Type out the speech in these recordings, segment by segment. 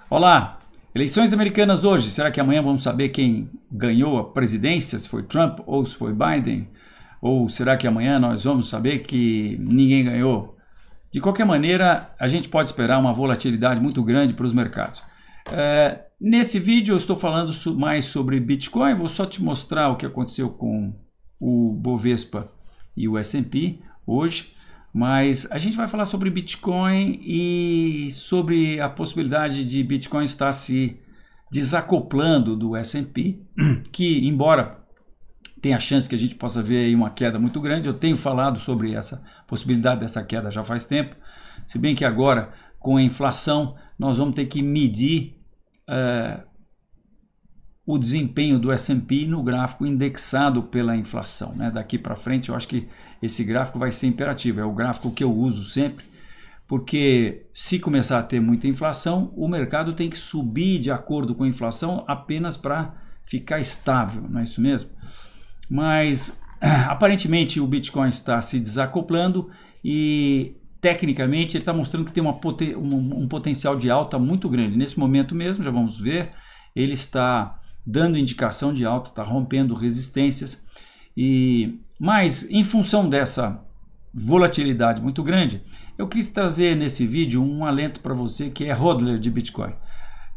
Olá! Eleições americanas hoje. Será que amanhã vamos saber quem ganhou a presidência? Se foi Trump ou se foi Biden? Ou será que amanhã nós vamos saber que ninguém ganhou? De qualquer maneira, a gente pode esperar uma volatilidade muito grande para os mercados. Nesse vídeo eu estou falando mais sobre Bitcoin. Vou só te mostrar o que aconteceu com o Bovespa e o S&P hoje. Mas a gente vai falar sobre Bitcoin e sobre a possibilidade de Bitcoin estar se desacoplando do S&P, que embora tenha a chance que a gente possa ver aí uma queda muito grande, eu tenho falado sobre essa possibilidade dessa queda já faz tempo, se bem que agora com a inflação nós vamos ter que medir o desempenho do S&P no gráfico indexado pela inflação, né? Daqui para frente eu acho que esse gráfico vai ser imperativo, é o gráfico que eu uso sempre, porque se começar a ter muita inflação, o mercado tem que subir de acordo com a inflação apenas para ficar estável, não é isso mesmo? Mas aparentemente o Bitcoin está se desacoplando e tecnicamente ele está mostrando que tem um potencial de alta muito grande. Nesse momento mesmo, já vamos ver, ele está dando indicação de alta, está rompendo resistências. Mas em função dessa volatilidade muito grande, eu quis trazer nesse vídeo um alento para você que é hodler de Bitcoin.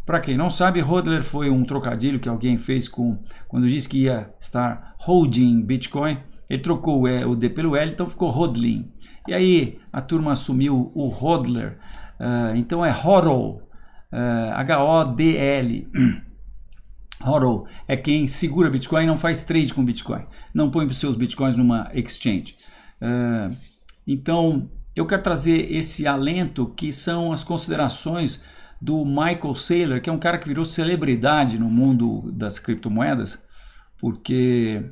Para quem não sabe, hodler foi um trocadilho que alguém fez quando disse que ia estar holding Bitcoin. Ele trocou o D pelo L, então ficou hodling. E aí a turma assumiu o hodler, então é hodl, H-O-D-L. HODL é quem segura Bitcoin e não faz trade com Bitcoin, não põe os seus Bitcoins numa exchange. Então eu quero trazer esse alento que são as considerações do Michael Saylor, que é um cara que virou celebridade no mundo das criptomoedas, porque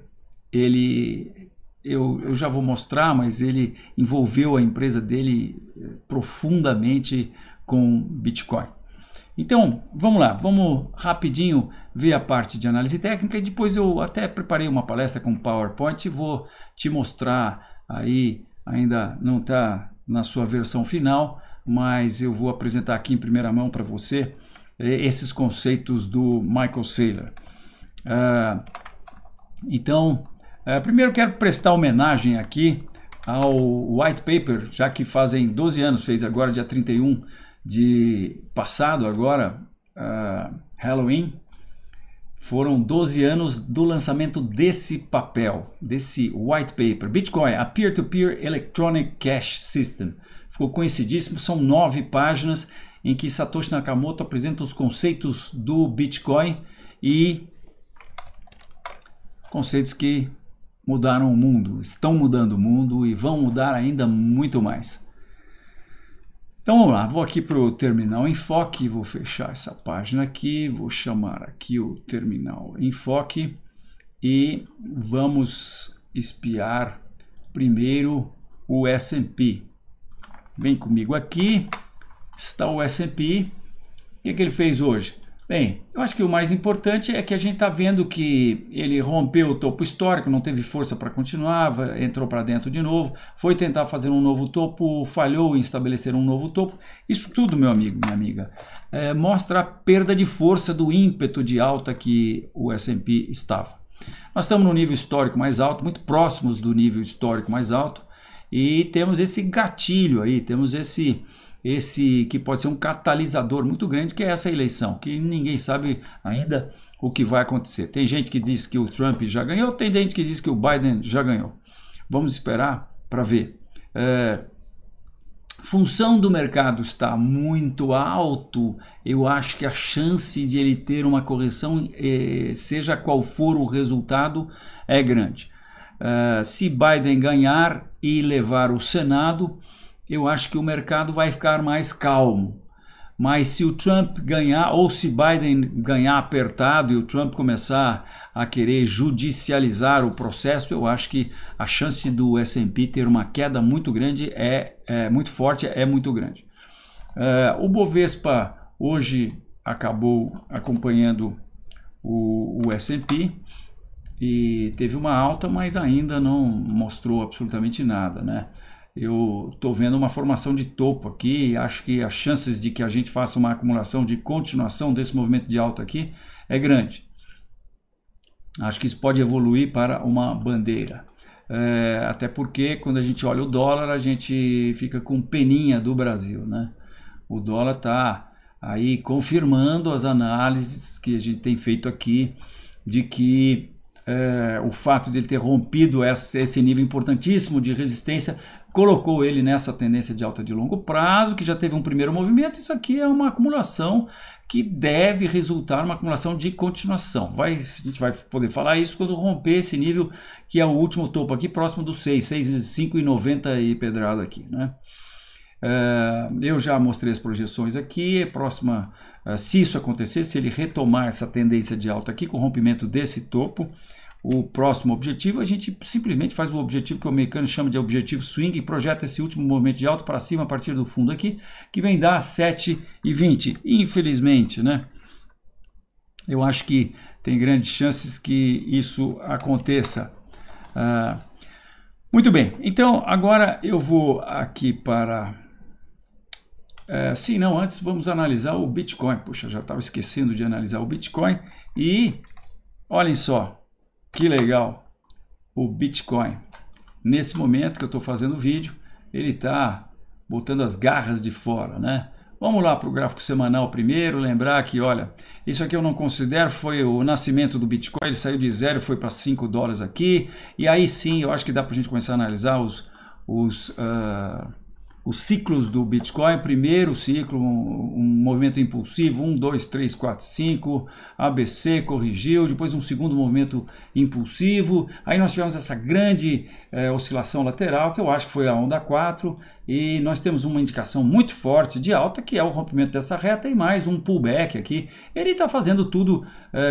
eu já vou mostrar, mas ele envolveu a empresa dele profundamente com Bitcoin. Então, vamos lá, vamos rapidinho ver a parte de análise técnica e depois eu até preparei uma palestra com PowerPoint e vou te mostrar aí, ainda não está na sua versão final, mas eu vou apresentar aqui em primeira mão para você esses conceitos do Michael Saylor. Então, primeiro quero prestar homenagem aqui ao white paper, já que fazem 12 anos, fez agora dia 31 de passado agora, Halloween, foram 12 anos do lançamento desse papel, desse white paper, Bitcoin, a Peer-to-Peer Electronic Cash System. Ficou conhecidíssimo, são 9 páginas em que Satoshi Nakamoto apresenta os conceitos do Bitcoin e conceitos que mudaram o mundo, estão mudando o mundo e vão mudar ainda muito mais. Então vamos lá, vou aqui para o terminal enfoque, vou fechar essa página aqui, vou chamar aqui o terminal enfoque e vamos espiar primeiro o S&P. Vem comigo aqui, está o S&P, o que ele fez hoje? Bem, eu acho que o mais importante é que a gente está vendo que ele rompeu o topo histórico, não teve força para continuar, entrou para dentro de novo, foi tentar fazer um novo topo, falhou em estabelecer um novo topo. Isso tudo, meu amigo, minha amiga, mostra a perda de força do ímpeto de alta que o S&P estava. Nós estamos no nível histórico mais alto, muito próximos do nível histórico mais alto, e temos esse gatilho aí, temos esse que pode ser um catalisador muito grande, que é essa eleição, que ninguém sabe ainda o que vai acontecer. Tem gente que diz que o Trump já ganhou, tem gente que diz que o Biden já ganhou. Vamos esperar para ver. Função do mercado está muito alto, eu acho que a chance de ele ter uma correção, seja qual for o resultado, é grande. Se Biden ganhar e levar o Senado, eu acho que o mercado vai ficar mais calmo. Mas se o Trump ganhar, ou se Biden ganhar apertado e o Trump começar a querer judicializar o processo, eu acho que a chance do S&P ter uma queda muito grande muito forte, é muito grande. O Bovespa hoje acabou acompanhando o S&P e teve uma alta, mas ainda não mostrou absolutamente nada, né? eu estou vendo uma formação de topo aqui, acho que as chances de que a gente faça uma acumulação de continuação desse movimento de alta aqui é grande. Acho que isso pode evoluir para uma bandeira. Até porque quando a gente olha o dólar, a gente fica com peninha do Brasil, né? O dólar está aí confirmando as análises que a gente tem feito aqui, de que o fato de ele ter rompido esse nível importantíssimo de resistência colocou ele nessa tendência de alta de longo prazo, que já teve um primeiro movimento. Isso aqui é uma acumulação que deve resultar numa acumulação de continuação. A gente vai poder falar isso quando romper esse nível, que é o último topo aqui, próximo do 6,590 e pedrada aqui, né? Eu já mostrei as projeções aqui. Próxima, se isso acontecer, se ele retomar essa tendência de alta aqui, com o rompimento desse topo, o próximo objetivo, a gente simplesmente faz o objetivo que o americano chama de objetivo swing e projeta esse último movimento de alta para cima a partir do fundo aqui, que vem dar 7,20. Infelizmente, né? Eu acho que tem grandes chances que isso aconteça. Muito bem, então agora eu vou aqui para... sim, não, antes vamos analisar o Bitcoin. Puxa, já estava esquecendo de analisar o Bitcoin. E olhem só, que legal, o Bitcoin. Nesse momento que eu estou fazendo o vídeo, ele está botando as garras de fora, né? Vamos lá para o gráfico semanal primeiro, lembrar que, olha, isso aqui eu não considero, foi o nascimento do Bitcoin, ele saiu de 0 e foi para 5 dólares aqui, e aí sim, eu acho que dá para a gente começar a analisar os ciclos do Bitcoin. Primeiro ciclo, um movimento impulsivo, 1, 2, 3, 4, 5, ABC, corrigiu, depois um segundo movimento impulsivo, aí nós tivemos essa grande oscilação lateral, que eu acho que foi a onda 4, e nós temos uma indicação muito forte de alta, que é o rompimento dessa reta, e mais um pullback aqui. Ele está fazendo tudo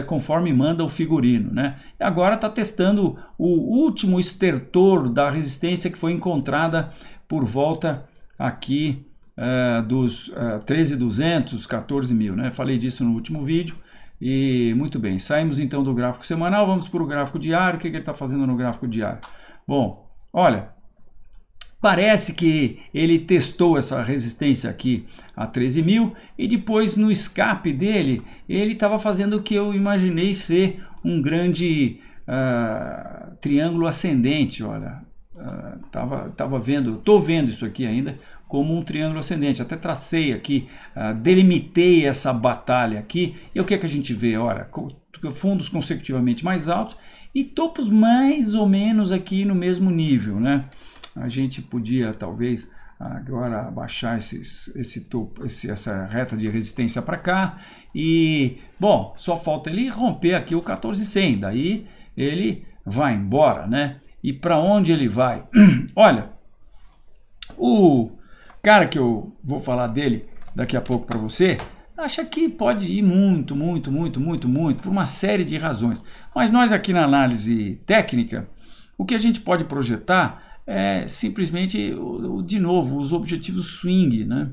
conforme manda o figurino, né? E agora está testando o último estertor da resistência que foi encontrada por volta aqui dos 13.200, 14.000, né? Falei disso no último vídeo. E muito bem, saímos então do gráfico semanal, vamos para o gráfico diário. O que ele está fazendo no gráfico diário? Bom, olha, parece que ele testou essa resistência aqui a 13.000 e depois no escape dele, ele estava fazendo o que eu imaginei ser um grande triângulo ascendente, olha. Estou vendo isso aqui ainda como um triângulo ascendente. Até tracei aqui, delimitei essa batalha aqui. E o que é que a gente vê? Olha, fundos consecutivamente mais altos e topos mais ou menos aqui no mesmo nível, né? A gente podia talvez agora baixar essa reta de resistência para cá. E, bom, só falta ele romper aqui o 14.100. Daí ele vai embora, né? E para onde ele vai? Olha, o cara que eu vou falar dele daqui a pouco para você, acha que pode ir muito, por uma série de razões. Mas nós aqui na análise técnica, o que a gente pode projetar é simplesmente, de novo, os objetivos swing, né?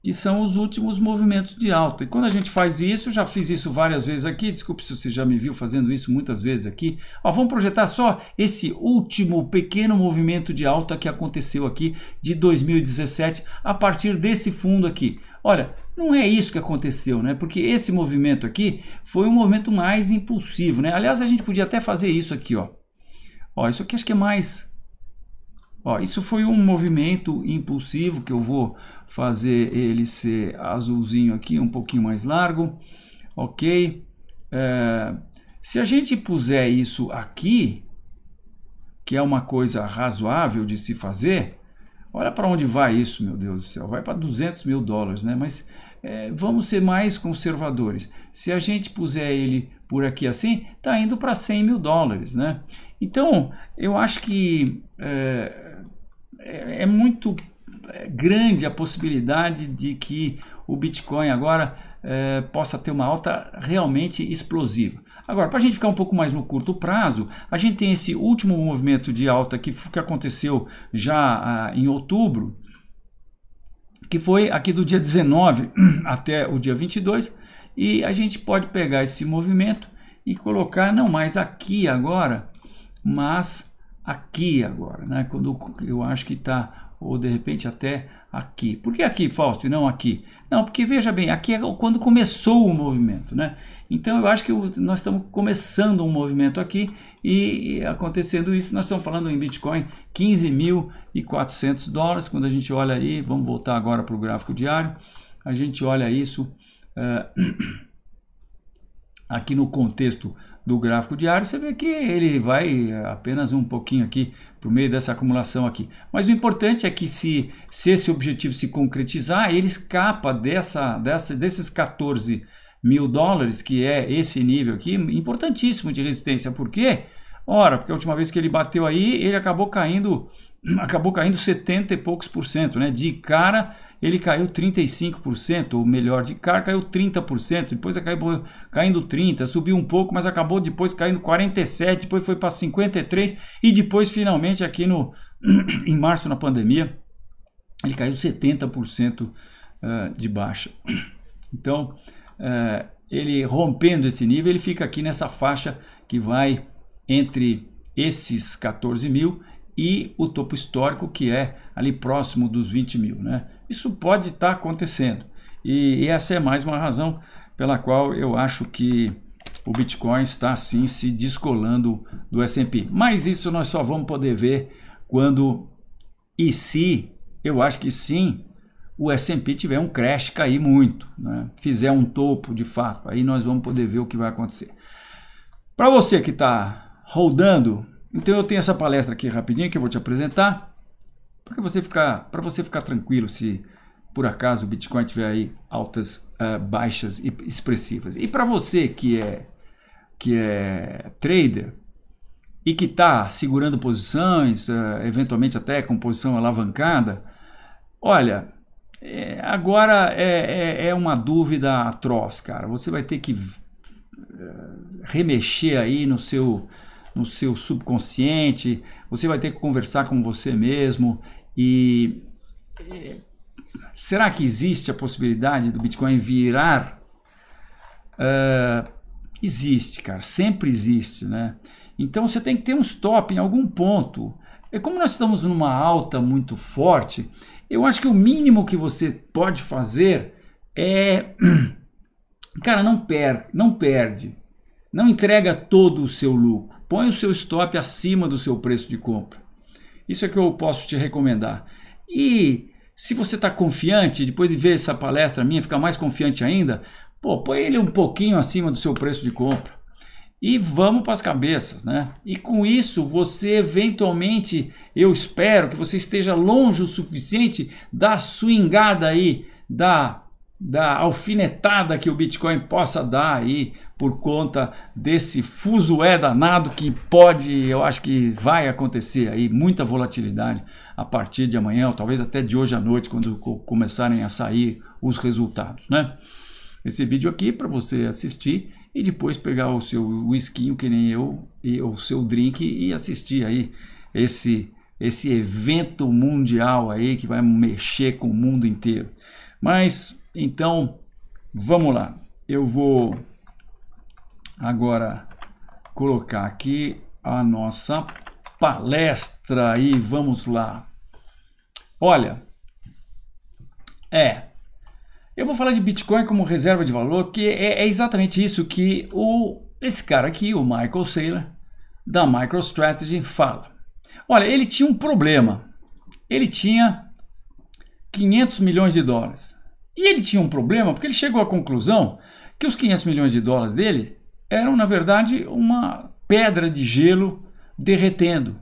Que são os últimos movimentos de alta. E quando a gente faz isso, eu já fiz isso várias vezes aqui, desculpe se você já me viu fazendo isso muitas vezes aqui. Vamos projetar só esse último pequeno movimento de alta que aconteceu aqui de 2017 a partir desse fundo aqui. Olha, não é isso que aconteceu, né? Porque esse movimento aqui foi um movimento mais impulsivo, né? Aliás, a gente podia até fazer isso aqui, ó. Isso aqui acho que é mais... isso foi um movimento impulsivo que eu vou fazer ele ser azulzinho aqui, um pouquinho mais largo, ok? Se a gente puser isso aqui, que é uma coisa razoável de se fazer, olha para onde vai isso, meu Deus do céu, vai para 200 mil dólares, né? Mas vamos ser mais conservadores. Se a gente puser ele por aqui assim, está indo para 100 mil dólares, né? Então, eu acho que é muito grande a possibilidade de que o Bitcoin agora possa ter uma alta realmente explosiva. Agora, para a gente ficar um pouco mais no curto prazo, a gente tem esse último movimento de alta que aconteceu já em outubro, que foi aqui do dia 19 até o dia 22, e a gente pode pegar esse movimento e colocar não mais aqui agora, mas aqui agora, né? Quando eu acho que está ou de repente até aqui. Por que aqui, Fausto, e não aqui? Não, porque veja bem, aqui é quando começou o movimento, né? Então eu acho que nós estamos começando um movimento aqui e acontecendo isso, nós estamos falando em Bitcoin 15.400 dólares, quando a gente olha aí, vamos voltar agora para o gráfico diário, a gente olha isso aqui no contexto do gráfico diário, você vê que ele vai apenas um pouquinho aqui para o meio dessa acumulação aqui. Mas o importante é que se esse objetivo se concretizar, ele escapa desses 14 mil dólares, que é esse nível aqui, importantíssimo de resistência. Por quê? Ora, porque a última vez que ele bateu aí, ele acabou caindo 70 e poucos por cento, né? De cara, ele caiu 35%, ou melhor, de cara caiu 30%, depois acabou caindo 30%, subiu um pouco, mas acabou depois caindo 47%, depois foi para 53%, e depois finalmente aqui em março, na pandemia, ele caiu 70% de baixa. Então, ele rompendo esse nível, ele fica aqui nessa faixa que vai entre esses 14 mil e o topo histórico, que é ali próximo dos 20 mil, né? Isso pode estar acontecendo, e essa é mais uma razão pela qual eu acho que o Bitcoin está sim se descolando do S&P, mas isso nós só vamos poder ver quando e se, eu acho que sim, o S&P tiver um crash, cair muito, né? Fizer um topo de fato, aí nós vamos poder ver o que vai acontecer. Para você que está rodando, então eu tenho essa palestra aqui rapidinho que eu vou te apresentar, para você ficar tranquilo se por acaso o Bitcoin tiver aí altas, baixas e expressivas. E para você que é trader e que está segurando posições, eventualmente até com posição alavancada, olha, agora é uma dúvida atroz, cara. Você vai ter que remexer aí no seu subconsciente, você vai ter que conversar com você mesmo e será que existe a possibilidade do Bitcoin virar? Existe, cara, sempre existe, né? Então você tem que ter um stop em algum ponto. Como nós estamos numa alta muito forte, eu acho que o mínimo que você pode fazer é, cara, não perde. Não entrega todo o seu lucro. Põe o seu stop acima do seu preço de compra. Isso é que eu posso te recomendar. E se você está confiante, depois de ver essa palestra minha, ficar mais confiante ainda, põe ele um pouquinho acima do seu preço de compra. E vamos para as cabeças, né? E com isso, você eventualmente, eu espero que você esteja longe o suficiente da swingada aí, da alfinetada que o Bitcoin possa dar aí por conta desse fuzué danado que pode, eu acho que vai acontecer aí, muita volatilidade a partir de amanhã, ou talvez até de hoje à noite, quando começarem a sair os resultados, né? Esse vídeo aqui para você assistir e depois pegar o seu whisky, que nem eu, e o seu drink e assistir aí esse evento mundial aí que vai mexer com o mundo inteiro. Mas então, vamos lá. Eu vou agora colocar aqui a nossa palestra e vamos lá. Olha, eu vou falar de Bitcoin como reserva de valor, que é exatamente isso que esse cara aqui, o Michael Saylor, da MicroStrategy, fala. Olha, ele tinha um problema. Ele tinha 500 milhões de dólares. E ele tinha um problema porque ele chegou à conclusão que os 500 milhões de dólares dele eram, na verdade, uma pedra de gelo derretendo.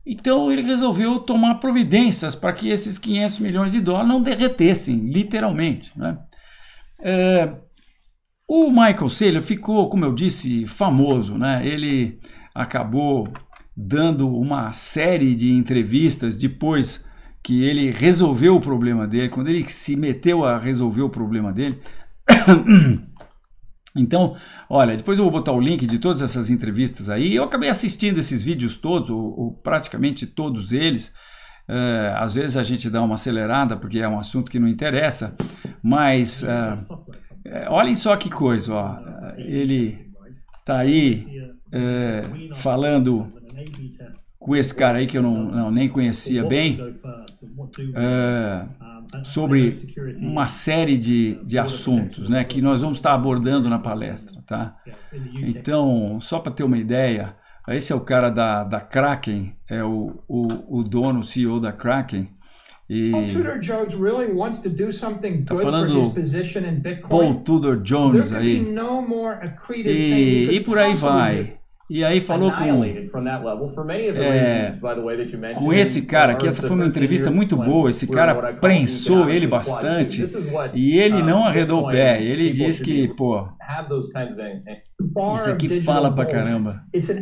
Então ele resolveu tomar providências para que esses 500 milhões de dólares não derretessem, literalmente, né? O Michael Saylor ficou, como eu disse, famoso, né? Ele acabou dando uma série de entrevistas depois que ele resolveu o problema dele, quando ele se meteu a resolver o problema dele. Então, olha, depois eu vou botar o link de todas essas entrevistas aí. Eu acabei assistindo esses vídeos todos, ou praticamente todos eles. Às vezes a gente dá uma acelerada porque é um assunto que não interessa, mas olhem só que coisa, ó. Ele tá aí falando com esse cara aí que eu nem conhecia bem, sobre uma série de assuntos, né, que nós vamos estar abordando na palestra, tá? Então, só para ter uma ideia, esse é o cara da Kraken, é o dono, o CEO da Kraken. E tá falando Paul Tudor Jones aí. E por aí vai. E aí falou com esse cara, que essa foi uma entrevista muito boa, esse cara prensou ele bastante e ele não arredou o pé, ele diz que, pô, isso aqui fala pra caramba. Isso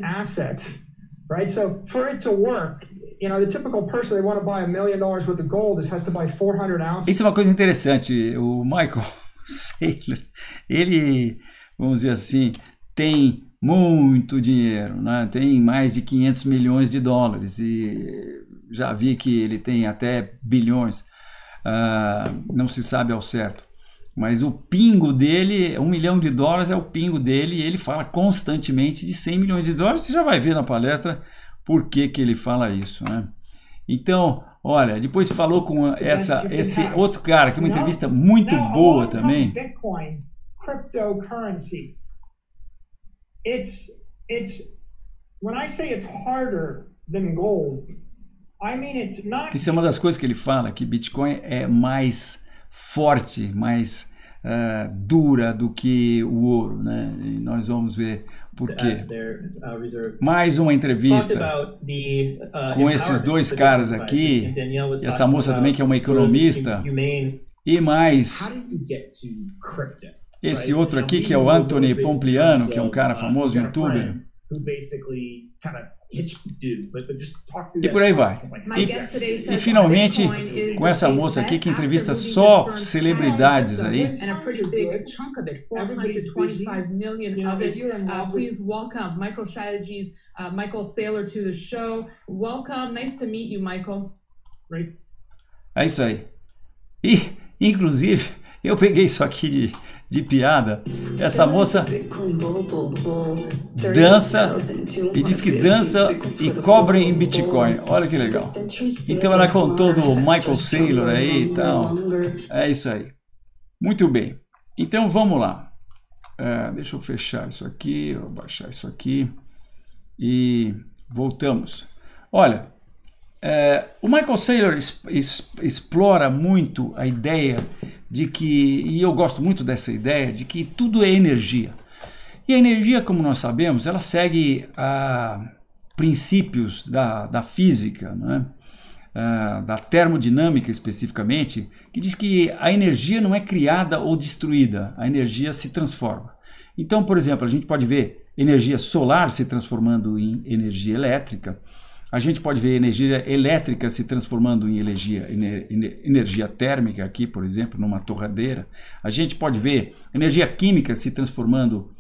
é uma coisa interessante, o Michael Saylor, ele, vamos dizer assim, tem muito dinheiro, né? Tem mais de 500 milhões de dólares e já vi que ele tem até bilhões, não se sabe ao certo, mas o pingo dele, $1 milhão é o pingo dele e ele fala constantemente de 100 milhões de dólares, você já vai ver na palestra por que ele fala isso, né? Então, olha, depois falou com esse outro cara, que é uma entrevista muito boa também. Bitcoin, cryptocurrency. When I say it's harder than gold, I mean it's not. Isso é uma das coisas que ele fala, que Bitcoin é mais forte, mais dura do que o ouro, né? E nós vamos ver por quê. Mais uma entrevista com esses dois caras aqui, e essa moça também que é uma economista, e mais esse outro aqui que é o Anthony Pompliano, que é um cara famoso, youtuber. E por aí vai. E finalmente, com essa moça aqui que entrevista só celebridades aí. Please welcome MicroStrategies, Michael Saylor to the show. Welcome, nice to meet you, Michael. É isso aí. E, inclusive, eu peguei isso aqui de piada. Essa moça dança e diz que dança e cobra em Bitcoin. Olha que legal. Então ela contou do Michael Saylor aí e tal. É isso aí. Muito bem. Então vamos lá. Deixa eu fechar isso aqui, vou baixar isso aqui e voltamos. Olha, o Michael Saylor explora muito a ideia de que, e eu gosto muito dessa ideia, de que tudo é energia. E a energia, como nós sabemos, ela segue princípios da física, né? Da termodinâmica especificamente, que diz que a energia não é criada ou destruída, a energia se transforma. Então, por exemplo, a gente pode ver energia solar se transformando em energia elétrica, a gente pode ver energia elétrica se transformando em energia térmica aqui, por exemplo, numa torradeira. A gente pode ver energia química se transformando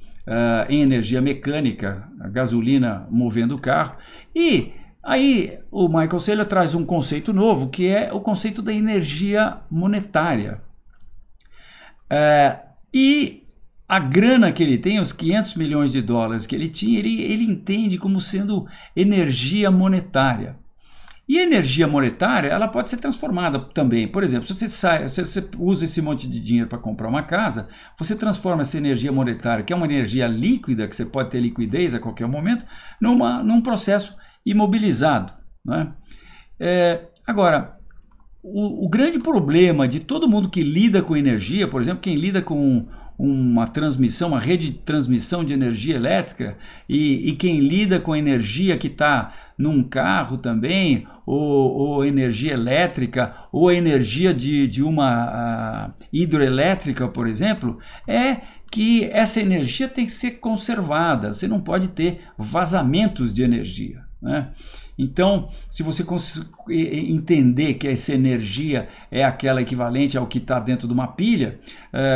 em energia mecânica, a gasolina movendo o carro. E aí o Michael Saylor traz um conceito novo, que é o conceito da energia monetária. E a grana que ele tem, os 500 milhões de dólares que ele tinha, ele entende como sendo energia monetária. E a energia monetária, ela pode ser transformada também. Por exemplo, se você usa esse monte de dinheiro para comprar uma casa, você transforma essa energia monetária, que é uma energia líquida, que você pode ter liquidez a qualquer momento, num processo imobilizado, né? Agora, o grande problema de todo mundo que lida com energia, por exemplo, quem lida com uma rede de transmissão de energia elétrica e quem lida com energia que está num carro também, ou energia elétrica, ou energia de uma hidroelétrica, por exemplo, é que essa energia tem que ser conservada, você não pode ter vazamentos de energia, né? Então, se você entender que essa energia é aquela equivalente ao que está dentro de uma pilha,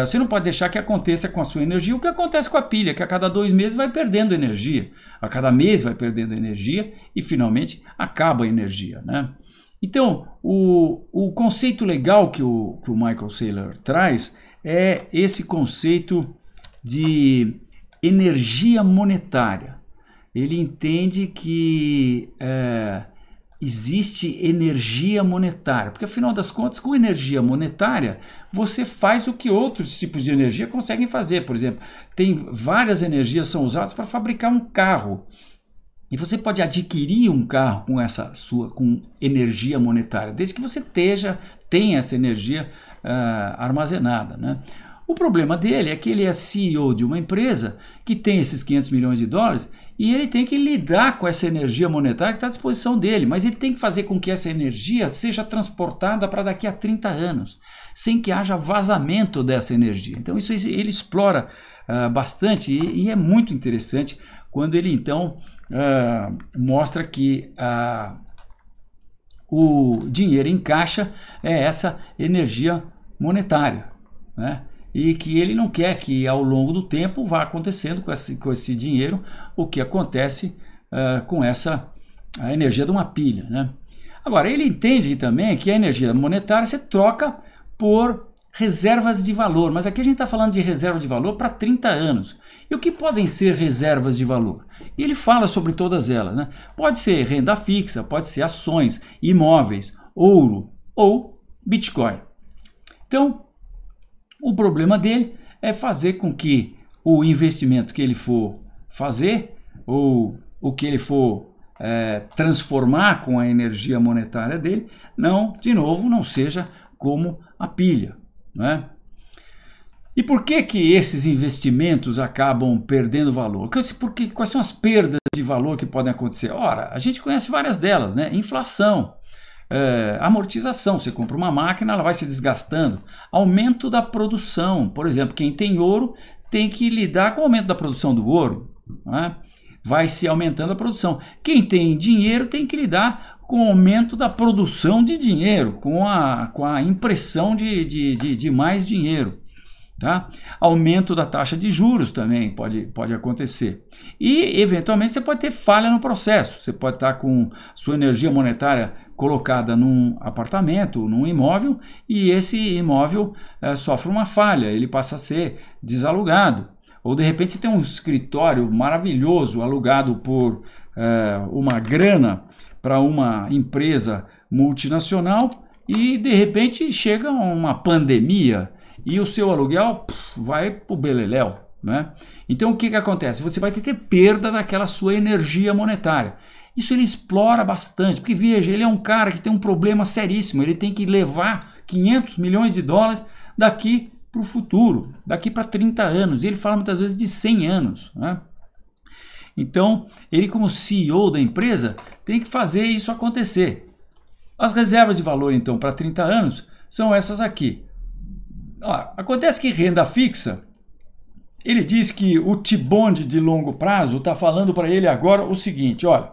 você não pode deixar que aconteça com a sua energia o que acontece com a pilha, que a cada 2 meses vai perdendo energia, a cada mês vai perdendo energia e finalmente acaba a energia, né? Então, o conceito legal que o Michael Saylor traz é esse conceito de energia monetária. Ele entende que existe energia monetária, porque afinal das contas, com energia monetária, você faz o que outros tipos de energia conseguem fazer. Por exemplo, tem várias energias são usadas para fabricar um carro. E você pode adquirir um carro com energia monetária, desde que você tenha essa energia armazenada, né? O problema dele é que ele é CEO de uma empresa que tem esses 500 milhões de dólares e ele tem que lidar com essa energia monetária que está à disposição dele, mas ele tem que fazer com que essa energia seja transportada para daqui a 30 anos, sem que haja vazamento dessa energia. Então isso ele explora bastante e é muito interessante quando ele então mostra que o dinheiro em caixa é essa energia monetária, né? E que ele não quer que ao longo do tempo vá acontecendo com esse dinheiro o que acontece com a energia de uma pilha, né? Agora, ele entende também que a energia monetária se troca por reservas de valor, mas aqui a gente está falando de reserva de valor para 30 anos. E o que podem ser reservas de valor? E ele fala sobre todas elas, né? Pode ser renda fixa, pode ser ações, imóveis, ouro ou Bitcoin. Então, o problema dele é fazer com que o investimento que ele for fazer ou o que ele for transformar com a energia monetária dele, de novo, não seja como a pilha, né? E por que esses investimentos acabam perdendo valor? Quais são as perdas de valor que podem acontecer? Ora, a gente conhece várias delas, né? Inflação. Amortização, você compra uma máquina, ela vai se desgastando. Aumento da produção, por exemplo, quem tem ouro tem que lidar com o aumento da produção do ouro, né? Vai se aumentando a produção. Quem tem dinheiro tem que lidar com o aumento da produção de dinheiro, com a impressão de mais dinheiro. Tá? Aumento da taxa de juros também pode acontecer. E, eventualmente, você pode ter falha no processo. Você pode estar com sua energia monetária colocada num apartamento, num imóvel, e esse imóvel sofre uma falha, ele passa a ser desalugado. Ou, de repente, você tem um escritório maravilhoso alugado por uma grana para uma empresa multinacional e, de repente, chega uma pandemia e o seu aluguel vai para o beleléu, né? Então o que acontece? Você vai ter perda daquela sua energia monetária. Isso ele explora bastante, porque veja, ele é um cara que tem um problema seríssimo, ele tem que levar 500 milhões de dólares daqui para o futuro, daqui para 30 anos, e ele fala muitas vezes de 100 anos, né? Então ele, como CEO da empresa, tem que fazer isso acontecer. As reservas de valor então para 30 anos são essas aqui. Acontece que renda fixa, ele diz que o T-Bond de longo prazo está falando para ele agora o seguinte, olha,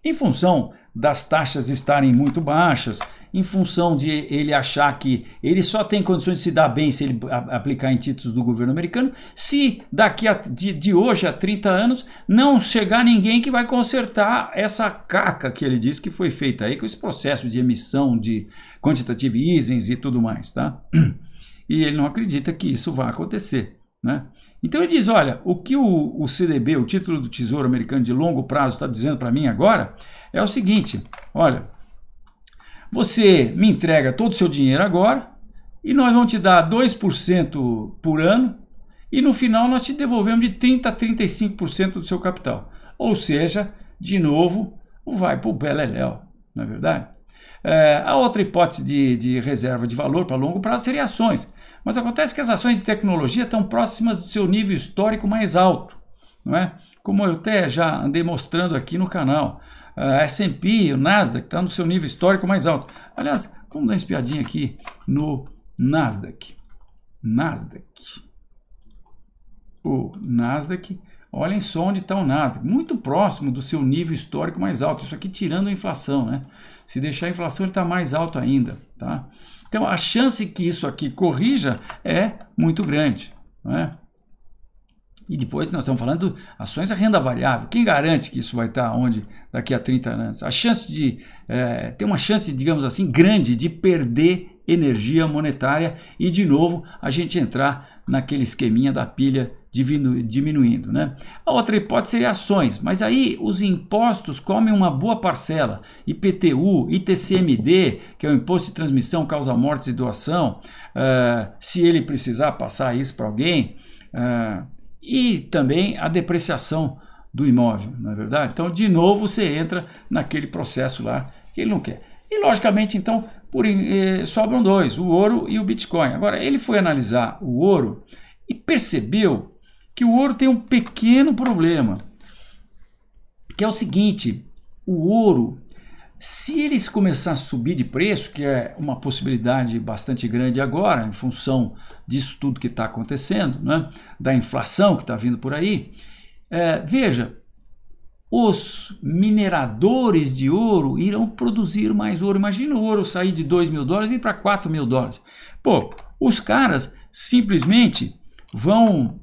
em função das taxas estarem muito baixas, em função de ele achar que ele só tem condições de se dar bem se ele aplicar em títulos do governo americano, se daqui de hoje a 30 anos não chegar ninguém que vai consertar essa caca que ele diz que foi feita aí com esse processo de emissão de quantitative easing e tudo mais, tá? E ele não acredita que isso vai acontecer, né? Então ele diz, olha, o que o CDB, o título do Tesouro Americano de longo prazo, está dizendo para mim agora é o seguinte, olha, você me entrega todo o seu dinheiro agora e nós vamos te dar 2% por ano e no final nós te devolvemos de 30% a 35% do seu capital. Ou seja, de novo, vai para o beleléu, não é verdade? A outra hipótese de reserva de valor para longo prazo seria ações. Mas acontece que as ações de tecnologia estão próximas do seu nível histórico mais alto, não é? Como eu até já andei mostrando aqui no canal. A S&P, o Nasdaq, está no seu nível histórico mais alto. Aliás, vamos dar uma espiadinha aqui no Nasdaq. O Nasdaq, olhem só onde está o Nasdaq, muito próximo do seu nível histórico mais alto. Isso aqui tirando a inflação, né? Se deixar a inflação, ele está mais alto ainda, tá? Então, a chance que isso aqui corrija é muito grande, não é? E depois nós estamos falando de ações a renda variável. Quem garante que isso vai estar onde daqui a 30 anos? A chance tem uma chance, digamos assim, grande de perder energia monetária e, de novo, a gente entrar naquele esqueminha da pilha diminuindo, né? A outra hipótese seria ações, mas aí os impostos comem uma boa parcela. IPTU, ITCMD, que é o Imposto de Transmissão, Causa Mortes e Doação, se ele precisar passar isso para alguém, e também a depreciação do imóvel, não é verdade? Então, de novo, você entra naquele processo lá que ele não quer. E, logicamente, então, sobram dois, o ouro e o Bitcoin. Agora, ele foi analisar o ouro e percebeu que o ouro tem um pequeno problema, que é o seguinte: o ouro, se eles começar a subir de preço, que é uma possibilidade bastante grande agora, em função disso tudo que está acontecendo, né, da inflação que está vindo por aí, veja, os mineradores de ouro irão produzir mais ouro. Imagina o ouro sair de $2.000 e ir para $4.000. Pô, os caras simplesmente vão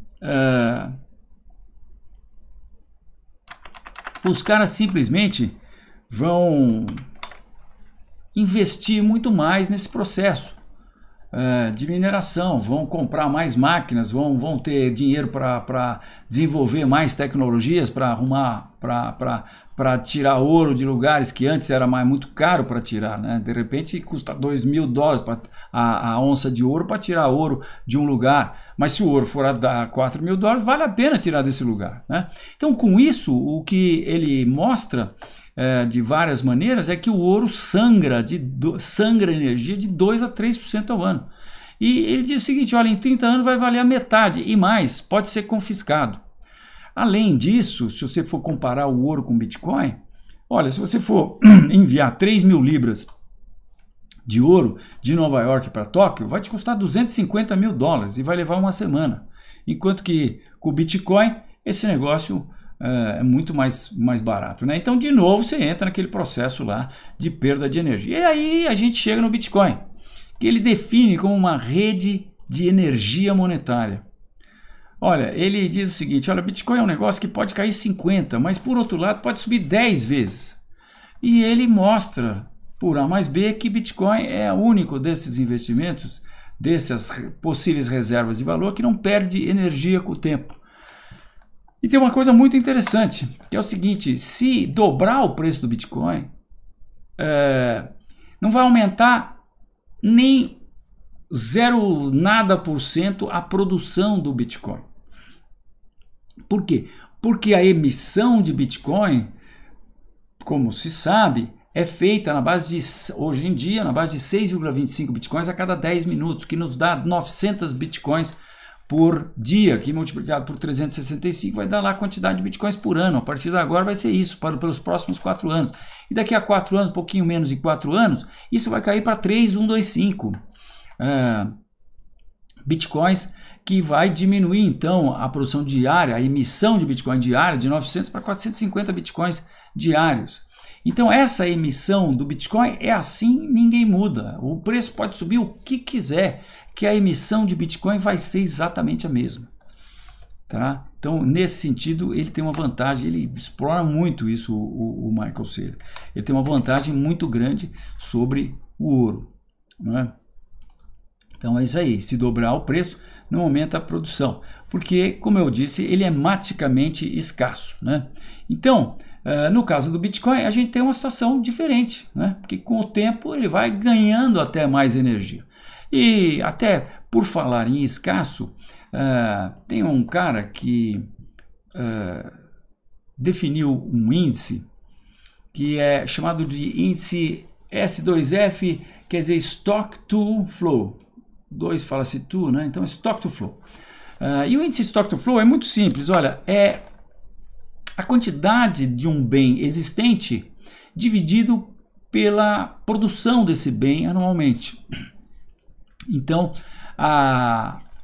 investir muito mais nesse processo de mineração, vão comprar mais máquinas, vão ter dinheiro para desenvolver mais tecnologias para arrumar, para tirar ouro de lugares que antes era muito caro para tirar, né? De repente custa $2.000 a onça de ouro para tirar ouro de um lugar, mas se o ouro for a $4.000, vale a pena tirar desse lugar, né? Então, com isso, o que ele mostra de várias maneiras é que o ouro sangra energia de 2 a 3% ao ano. E ele diz o seguinte: olha, em 30 anos vai valer a metade e mais, pode ser confiscado. Além disso, se você for comparar o ouro com o Bitcoin, olha, se você for enviar 3.000 libras de ouro de Nova York para Tóquio, vai te custar $250 mil e vai levar uma semana. Enquanto que com o Bitcoin, esse negócio é muito mais barato, né? Então, de novo, você entra naquele processo lá de perda de energia. E aí a gente chega no Bitcoin, que ele define como uma rede de energia monetária. Olha, ele diz o seguinte: olha, Bitcoin é um negócio que pode cair 50, mas por outro lado pode subir 10 vezes. E ele mostra, por A mais B, que Bitcoin é o único desses investimentos, dessas possíveis reservas de valor, que não perde energia com o tempo. E tem uma coisa muito interessante, que é o seguinte: se dobrar o preço do Bitcoin, não vai aumentar nem 0,nada% a produção do Bitcoin. Por quê? Porque a emissão de Bitcoin, como se sabe, é feita hoje em dia, na base de 6,25 Bitcoins a cada 10 minutos, que nos dá 900 Bitcoins por dia, que multiplicado por 365 vai dar lá a quantidade de Bitcoins por ano. A partir de agora vai ser isso, pelos próximos 4 anos. E daqui a 4 anos, um pouquinho menos de 4 anos, isso vai cair para 3,125 Bitcoins, que vai diminuir então a produção diária, a emissão de Bitcoin diária de 900 para 450 Bitcoins diários. Então essa emissão do Bitcoin é assim, ninguém muda. O preço pode subir o que quiser, que a emissão de Bitcoin vai ser exatamente a mesma. Tá? Então, nesse sentido, ele tem uma vantagem, ele explora muito isso, o Michael Saylor. Ele tem uma vantagem muito grande sobre o ouro. Não é? Então é isso aí, se dobrar o preço, não aumenta a produção, porque, como eu disse, ele é maticamente escasso, né? Então, no caso do Bitcoin, a gente tem uma situação diferente, né? Porque com o tempo ele vai ganhando até mais energia. E até por falar em escasso, tem um cara que definiu um índice que é chamado de índice S2F, quer dizer Stock to Flow. 2 fala-se to, né? Então Stock to Flow. E o índice Stock to Flow é muito simples, olha, é a quantidade de um bem existente dividido pela produção desse bem anualmente. Então,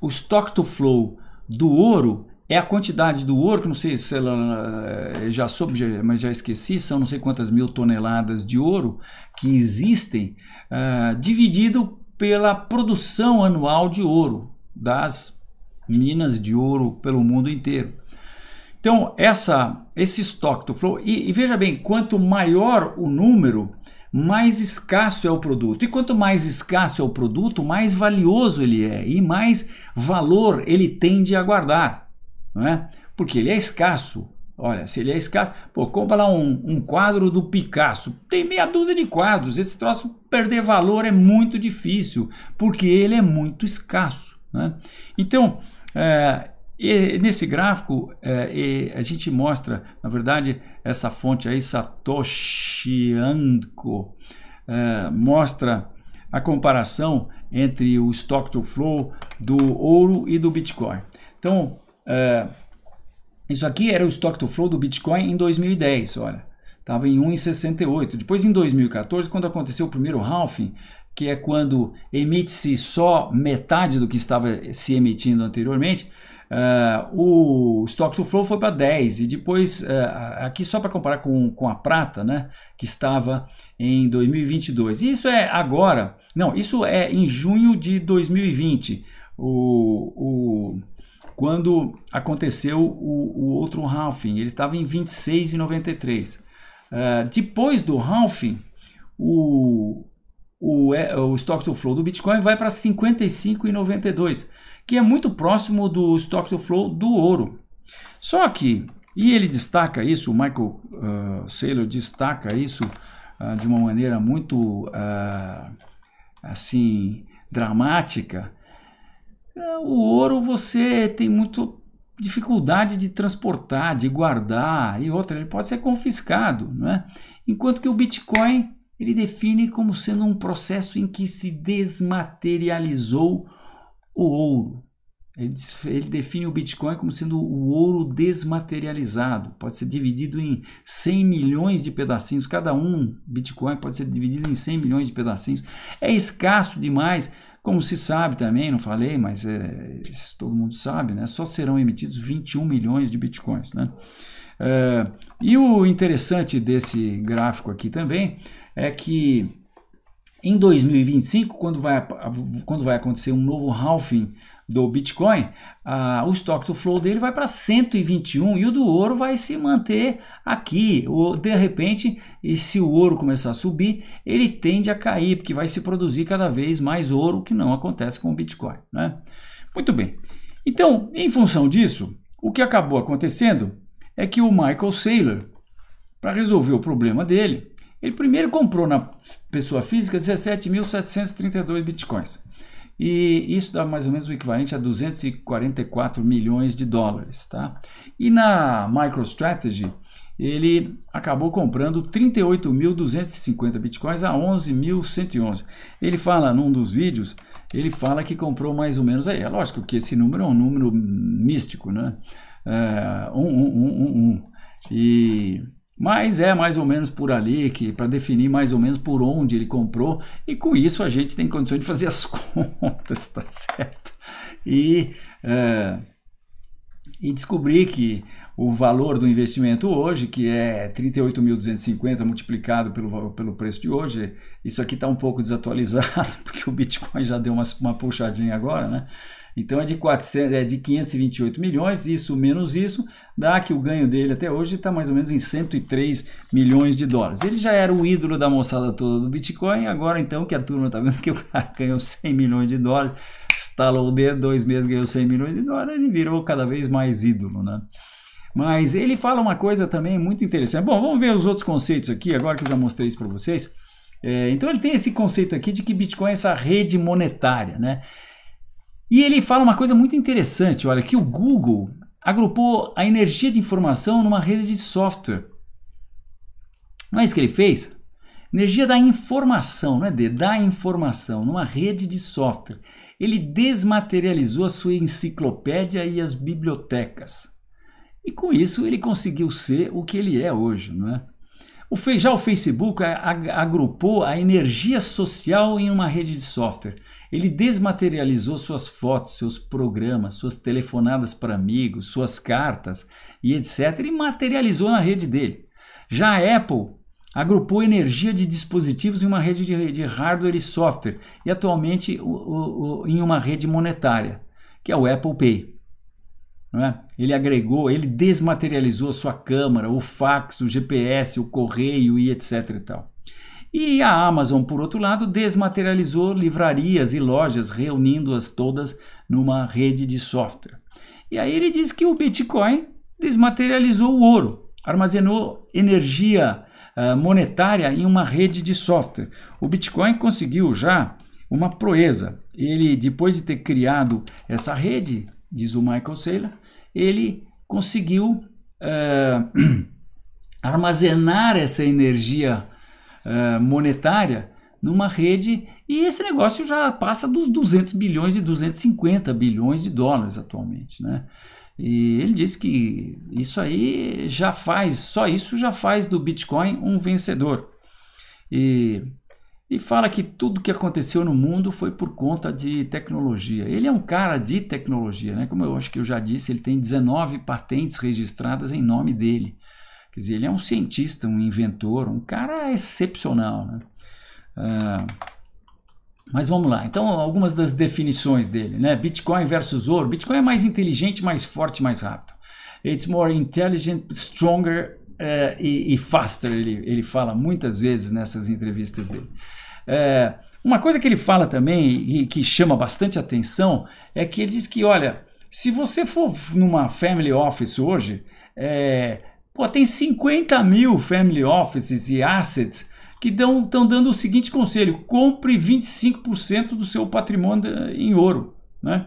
o Stock to Flow do ouro é a quantidade do ouro, que não sei se ela já soube, mas já esqueci, são não sei quantas mil toneladas de ouro que existem, dividido pela produção anual de ouro das minas de ouro pelo mundo inteiro. Então, esse Stock to Flow, e veja bem, quanto maior o número, mais escasso é o produto. E quanto mais escasso é o produto, mais valioso ele é e mais valor ele tende a guardar. não é? Porque ele é escasso. Olha, se ele é escasso, pô, compra lá um quadro do Picasso, tem meia dúzia de quadros, esse troço perder valor é muito difícil, porque ele é muito escasso, né? Então, nesse gráfico, a gente mostra, na verdade, essa fonte aí, Satoshi Anko, mostra a comparação entre o Stock to Flow do ouro e do Bitcoin. Então, isso aqui era o Stock to Flow do Bitcoin em 2010, olha, estava em 1,68. Depois, em 2014, quando aconteceu o primeiro halving, que é quando emite-se só metade do que estava se emitindo anteriormente, o Stock to Flow foi para 10, e depois, aqui só para comparar com a prata, né, que estava em 2022. E isso é agora, não, isso é em junho de 2020, quando aconteceu o outro halving, ele estava em 26,93. Depois do halving, o Stock to Flow do Bitcoin vai para 55,92, que é muito próximo do Stock to Flow do ouro. Só que, e ele destaca isso, o Michael Saylor destaca isso de uma maneira muito assim dramática. O ouro você tem muita dificuldade de transportar, de guardar, e outra, ele pode ser confiscado, né? Enquanto que o Bitcoin, ele define como sendo um processo em que se desmaterializou o ouro. Ele define o Bitcoin como sendo o ouro desmaterializado. Pode ser dividido em 100 milhões de pedacinhos. Cada Bitcoin pode ser dividido em 100 milhões de pedacinhos. É escasso demais. Como se sabe também, não falei, mas todo mundo sabe, né? Só serão emitidos 21 milhões de Bitcoins, né? E o interessante desse gráfico aqui também é que em 2025, quando vai acontecer um novo halving do Bitcoin, o Stock to Flow dele vai para 121 e o do ouro vai se manter aqui. De repente, e se o ouro começar a subir, ele tende a cair, porque vai se produzir cada vez mais ouro, que não acontece com o Bitcoin, né? Muito bem. Então, em função disso, o que acabou acontecendo é que o Michael Saylor, para resolver o problema dele, ele primeiro comprou na pessoa física 17.732 Bitcoins. E isso dá mais ou menos o equivalente a 244 milhões de dólares, tá? E na MicroStrategy, ele acabou comprando 38.250 Bitcoins a 11.111. Ele fala num dos vídeos, ele fala que comprou mais ou menos aí. É lógico que esse número é um número místico, né? Mas é mais ou menos por ali, que para definir mais ou menos por onde ele comprou, e com isso a gente tem condições de fazer as contas, tá certo? E descobrir que o valor do investimento hoje, que é 38.250 multiplicado pelo preço de hoje, isso aqui está um pouco desatualizado, porque o Bitcoin já deu uma puxadinha agora, né? Então é de 528 milhões, isso menos isso, dá que o ganho dele até hoje está mais ou menos em 103 milhões de dólares. Ele já era o ídolo da moçada toda do Bitcoin, agora então que a turma está vendo que o cara ganhou 100 milhões de dólares, estalou o dedo, 2 meses ganhou 100 milhões de dólares, ele virou cada vez mais ídolo, né? Mas ele fala uma coisa também muito interessante. Bom, vamos ver os outros conceitos aqui, agora que eu já mostrei isso para vocês. Então ele tem esse conceito aqui de que Bitcoin é essa rede monetária, né? E ele fala uma coisa muito interessante, olha, que o Google agrupou a energia de informação numa rede de software. Não é isso que ele fez? Energia da informação, não é da informação, numa rede de software. Ele desmaterializou a sua enciclopédia e as bibliotecas. E com isso ele conseguiu ser o que ele é hoje, não é? Já o Facebook agrupou a energia social em uma rede de software. Ele desmaterializou suas fotos, seus programas, suas telefonadas para amigos, suas cartas e etc. e materializou na rede dele. Já a Apple agrupou energia de dispositivos em uma rede de hardware e software e atualmente em uma rede monetária, que é o Apple Pay. Não é? Ele desmaterializou a sua câmera, o fax, o GPS, o correio e etc. e tal. E a Amazon, por outro lado, desmaterializou livrarias e lojas, reunindo-as todas numa rede de software. E aí ele diz que o Bitcoin desmaterializou o ouro, armazenou energia monetária em uma rede de software. O Bitcoin conseguiu já uma proeza. Ele, depois de ter criado essa rede, diz o Michael Saylor, ele conseguiu armazenar essa energia monetária numa rede, e esse negócio já passa dos 200 bilhões e 250 bilhões de dólares atualmente, né? E ele disse que isso aí já faz, só isso já faz do Bitcoin um vencedor. E fala que tudo que aconteceu no mundo foi por conta de tecnologia. Ele é um cara de tecnologia, né? Como eu acho que eu já disse, ele tem 19 patentes registradas em nome dele. Quer dizer, ele é um cientista, um inventor, um cara excepcional, né? Mas vamos lá, então algumas das definições dele, né? Bitcoin versus ouro. Bitcoin é mais inteligente, mais forte, mais rápido. It's more intelligent, stronger e faster, ele fala muitas vezes nessas entrevistas dele. Uma coisa que ele fala também e que chama bastante atenção é que ele diz que, olha, se você for numa family office hoje, tem 50 mil family offices e assets que estão dando o seguinte conselho: compre 25% do seu patrimônio em ouro, né?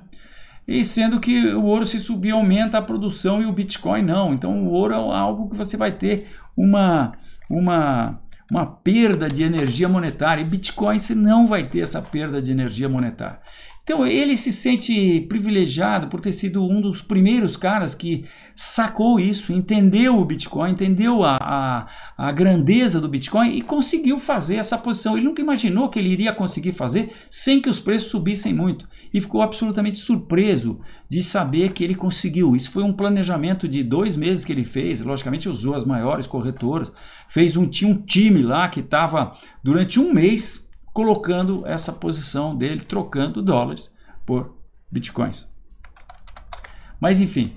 E sendo que o ouro, se subir, aumenta a produção e o Bitcoin não. Então o ouro é algo que você vai ter uma perda de energia monetária, e Bitcoin você não vai ter essa perda de energia monetária. Então ele se sente privilegiado por ter sido um dos primeiros caras que sacou isso, entendeu o Bitcoin, entendeu a grandeza do Bitcoin e conseguiu fazer essa posição. Ele nunca imaginou que ele iria conseguir fazer sem que os preços subissem muito, e ficou absolutamente surpreso de saber que ele conseguiu. Isso foi um planejamento de 2 meses que ele fez. Logicamente usou as maiores corretoras, tinha um time lá que estava durante um mês colocando essa posição dele, trocando dólares por bitcoins. Mas enfim,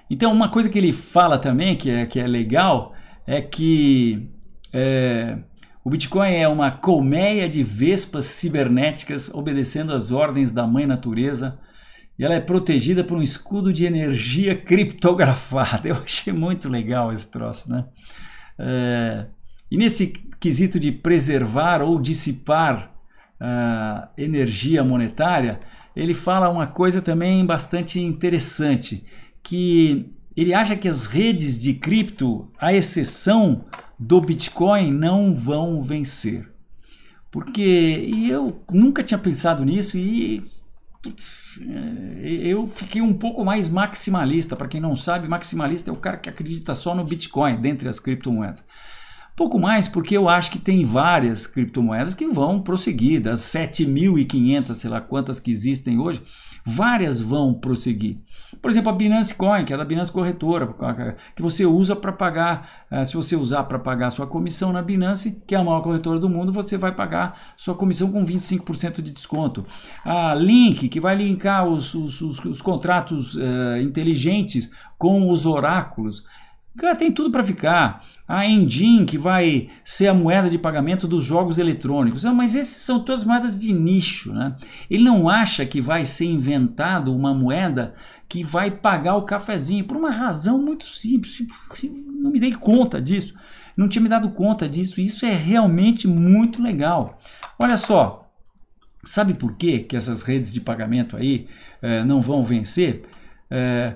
então uma coisa que ele fala também que é legal é que o Bitcoin é uma colmeia de vespas cibernéticas obedecendo às ordens da mãe natureza. E ela é protegida por um escudo de energia criptografada. Eu achei muito legal esse troço, né? E nesse quesito de preservar ou dissipar energia monetária, ele fala uma coisa também bastante interessante, que ele acha que as redes de cripto, à exceção do Bitcoin, não vão vencer. E eu nunca tinha pensado nisso e eu fiquei um pouco mais maximalista. Para quem não sabe, maximalista é o cara que acredita só no Bitcoin dentre as criptomoedas. Pouco mais porque eu acho que tem várias criptomoedas que vão prosseguir, das 7.500, sei lá quantas que existem hoje, várias vão prosseguir. Por exemplo, a Binance Coin, que é da Binance Corretora, que você usa para pagar, se você usar para pagar sua comissão na Binance, que é a maior corretora do mundo, você vai pagar sua comissão com 25% de desconto. A Link, que vai linkar os contratos inteligentes com os oráculos, tem tudo para ficar. A Engine, que vai ser a moeda de pagamento dos jogos eletrônicos. Mas esses são todas moedas de nicho, né? Ele não acha que vai ser inventado uma moeda que vai pagar o cafezinho, por uma razão muito simples. Não me dei conta disso, não tinha me dado conta disso. Isso é realmente muito legal. Olha só, sabe por que essas redes de pagamento aí não vão vencer?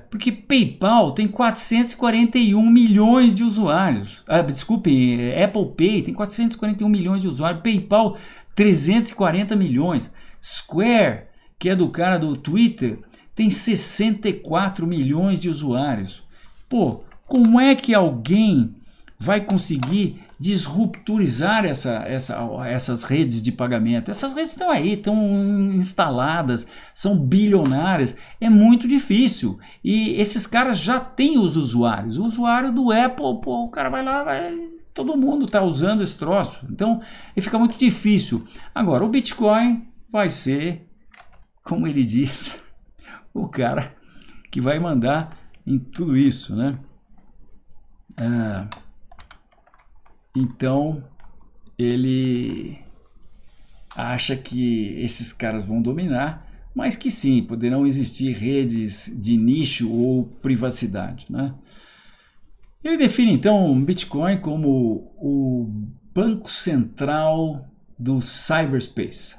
Porque PayPal tem 441 milhões de usuários. Desculpe, Apple Pay tem 441 milhões de usuários. PayPal, 340 milhões. Square, que é do cara do Twitter, tem 64 milhões de usuários. Pô, como é que alguém vai conseguir disrupturizar essas redes de pagamento? Essas redes estão aí, estão instaladas, são bilionárias, é muito difícil. E esses caras já têm os usuários. O usuário do Apple, pô, o cara vai lá, todo mundo está usando esse troço. Então, fica muito difícil. Agora, o Bitcoin vai ser, como ele diz, o cara que vai mandar em tudo isso, né? Então, ele acha que esses caras vão dominar, mas que sim, poderão existir redes de nicho ou privacidade, né? Ele define então o Bitcoin como o banco central do cyberspace.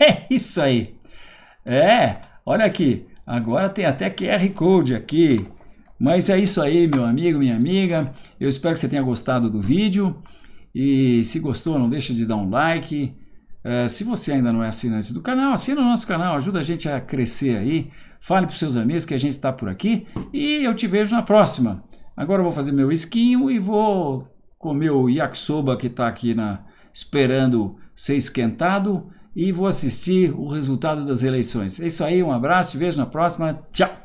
É isso aí. Olha aqui, agora tem até QR Code aqui. Mas é isso aí, meu amigo, minha amiga. Eu espero que você tenha gostado do vídeo. E se gostou, não deixe de dar um like. Se você ainda não é assinante do canal, assina o nosso canal, ajuda a gente a crescer aí. Fale para os seus amigos que a gente está por aqui. E eu te vejo na próxima. Agora eu vou fazer meu esquinho e vou comer o yakisoba que está aqui esperando ser esquentado. E vou assistir o resultado das eleições. É isso aí, um abraço, te vejo na próxima. Tchau!